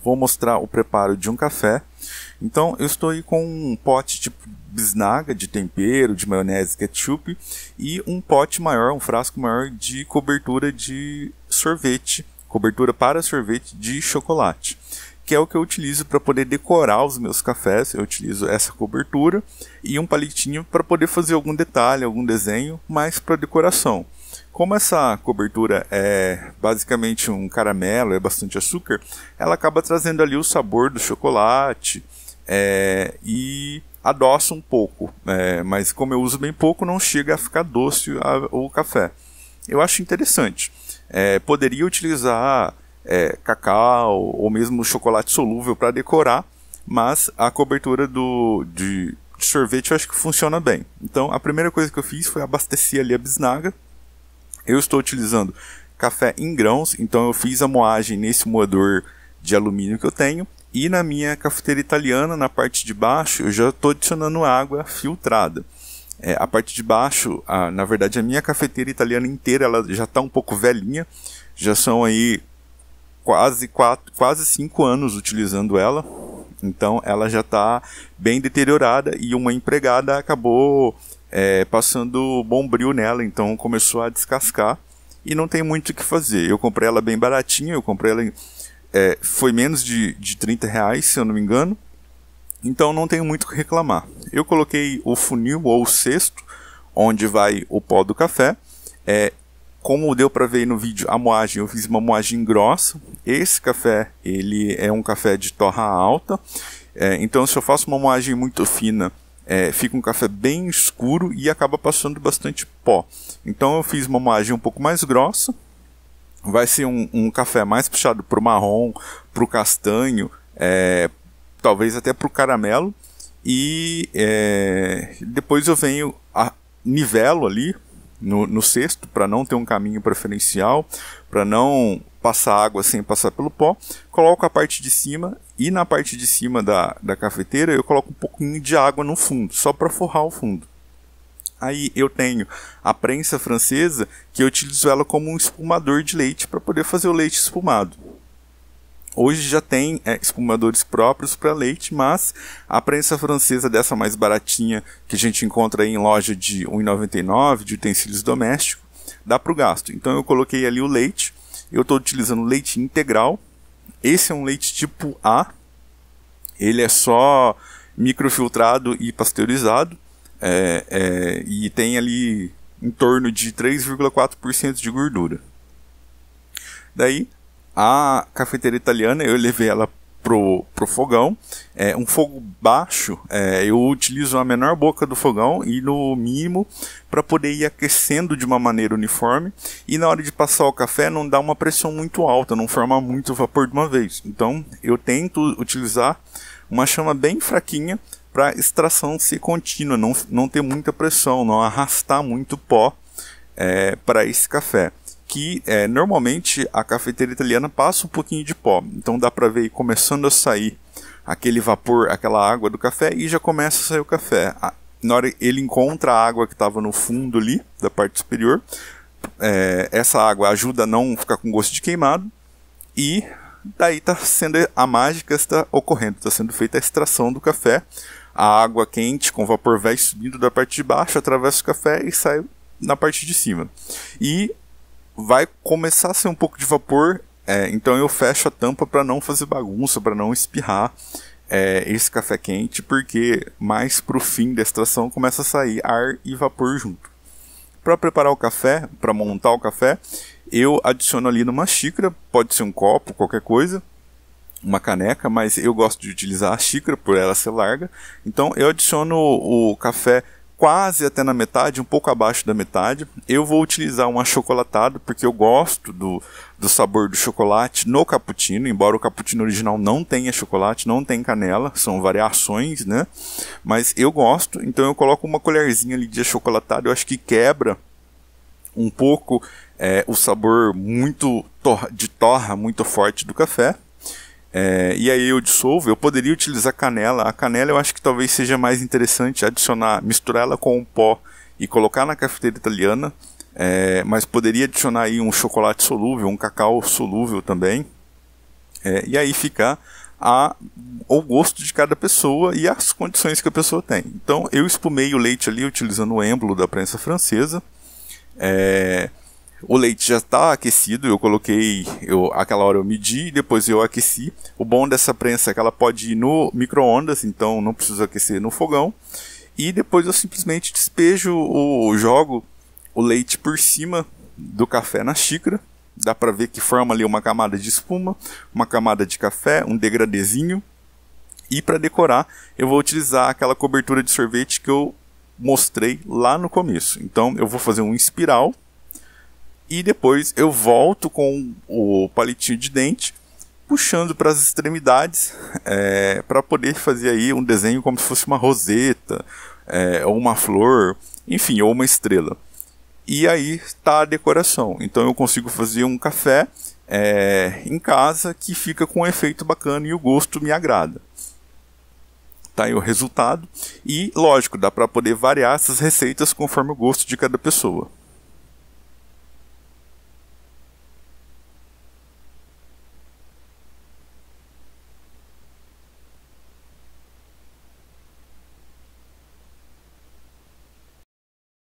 vou mostrar o preparo de um café. Então eu estou aí com um pote tipo bisnaga de tempero, de maionese, ketchup e um pote maior, um frasco maior de cobertura de sorvete, cobertura para sorvete de chocolate, que é o que eu utilizo para poder decorar os meus cafés. Eu utilizo essa cobertura e um palitinho para poder fazer algum detalhe, algum desenho, mais para decoração. Como essa cobertura é basicamente um caramelo, é bastante açúcar, ela acaba trazendo ali o sabor do chocolate e adoça um pouco, mas como eu uso bem pouco, não chega a ficar doce o café. Eu acho interessante. Poderia utilizar cacau ou mesmo chocolate solúvel para decorar, mas a cobertura de sorvete eu acho que funciona bem. Então a primeira coisa que eu fiz foi abastecer ali a bisnaga. Eu estou utilizando café em grãos, então eu fiz a moagem nesse moedor de alumínio que eu tenho. E na minha cafeteira italiana, na parte de baixo, eu já estou adicionando água filtrada. A parte de baixo, na verdade a minha cafeteira italiana inteira, ela já está um pouco velhinha. Já são aí quase 5 anos utilizando ela. Então ela já está bem deteriorada e uma empregada acabou passando bombril nela, então começou a descascar e não tem muito o que fazer. Eu comprei ela bem baratinha, eu comprei ela foi menos de R$30, se eu não me engano, então não tenho muito o que reclamar. Eu coloquei o funil ou o cesto onde vai o pó do café. Como deu para ver aí no vídeo, a moagem, eu fiz uma moagem grossa. Esse café, ele é um café de torra alta, então se eu faço uma moagem muito fina, fica um café bem escuro e acaba passando bastante pó. Então eu fiz uma moagem um pouco mais grossa. Vai ser um café mais puxado para o marrom, para o castanho, talvez até para o caramelo. E depois eu venho nivelo ali no cesto, para não ter um caminho preferencial, para não passar água sem passar pelo pó. Coloco a parte de cima e na parte de cima da cafeteira eu coloco um pouquinho de água no fundo, só para forrar o fundo. Aí eu tenho a prensa francesa, que eu utilizo ela como um espumador de leite para poder fazer o leite espumado. Hoje já tem espumadores próprios para leite, mas a prensa francesa dessa mais baratinha, que a gente encontra aí em loja de R$ 1,99, de utensílios domésticos, dá para o gasto. Então eu coloquei ali o leite, eu estou utilizando leite integral. Esse é um leite tipo A, ele é só microfiltrado e pasteurizado, e tem ali em torno de 3,4% de gordura. Daí, a cafeteira italiana, eu levei ela pro fogão, um fogo baixo, eu utilizo a menor boca do fogão e no mínimo para poder ir aquecendo de uma maneira uniforme, e na hora de passar o café não dá uma pressão muito alta, não formar muito vapor de uma vez. Então eu tento utilizar uma chama bem fraquinha para extração ser contínua, não ter muita pressão, não arrastar muito pó para esse café. Que normalmente a cafeteira italiana passa um pouquinho de pó, então dá para ver começando a sair aquele vapor, aquela água do café, e já começa a sair o café. Na hora ele encontra a água que estava no fundo ali, da parte superior, essa água ajuda a não ficar com gosto de queimado, e daí está sendo a mágica, está ocorrendo, está sendo feita a extração do café. A água quente com vapor vai subindo da parte de baixo, atravessa o café e sai na parte de cima. E vai começar a ser um pouco de vapor, então eu fecho a tampa para não fazer bagunça, para não espirrar esse café quente, porque mais para o fim da extração começa a sair ar e vapor junto. Para preparar o café, para montar o café, eu adiciono ali numa xícara, pode ser um copo, qualquer coisa, uma caneca, mas eu gosto de utilizar a xícara por ela ser larga. Então eu adiciono o café quase até na metade, um pouco abaixo da metade. Eu vou utilizar um achocolatado, porque eu gosto do sabor do chocolate no cappuccino, embora o cappuccino original não tenha chocolate, não tem canela, são variações, né? Mas eu gosto, então eu coloco uma colherzinha ali de achocolatado, eu acho que quebra um pouco o sabor de torra muito forte do café. E aí eu dissolvo. Eu poderia utilizar canela. A canela eu acho que talvez seja mais interessante misturar ela com o pó e colocar na cafeteira italiana, mas poderia adicionar aí um chocolate solúvel, um cacau solúvel também. E aí fica o gosto de cada pessoa e as condições que a pessoa tem. Então eu espumei o leite ali utilizando o êmbolo da prensa francesa. O leite já está aquecido, eu coloquei, aquela hora eu medi, depois eu aqueci. O bom dessa prensa é que ela pode ir no micro-ondas, então não preciso aquecer no fogão. E depois eu simplesmente jogo o leite por cima do café na xícara. Dá para ver que forma ali uma camada de espuma, uma camada de café, um degradezinho. E para decorar eu vou utilizar aquela cobertura de sorvete que eu mostrei lá no começo. Então eu vou fazer um espiral. E depois eu volto com o palitinho de dente, puxando para as extremidades, para poder fazer aí um desenho como se fosse uma roseta, ou uma flor, enfim, ou uma estrela. E aí está a decoração. Então eu consigo fazer um café em casa que fica com um efeito bacana e o gosto me agrada. Tá aí o resultado. E lógico, dá para poder variar essas receitas conforme o gosto de cada pessoa.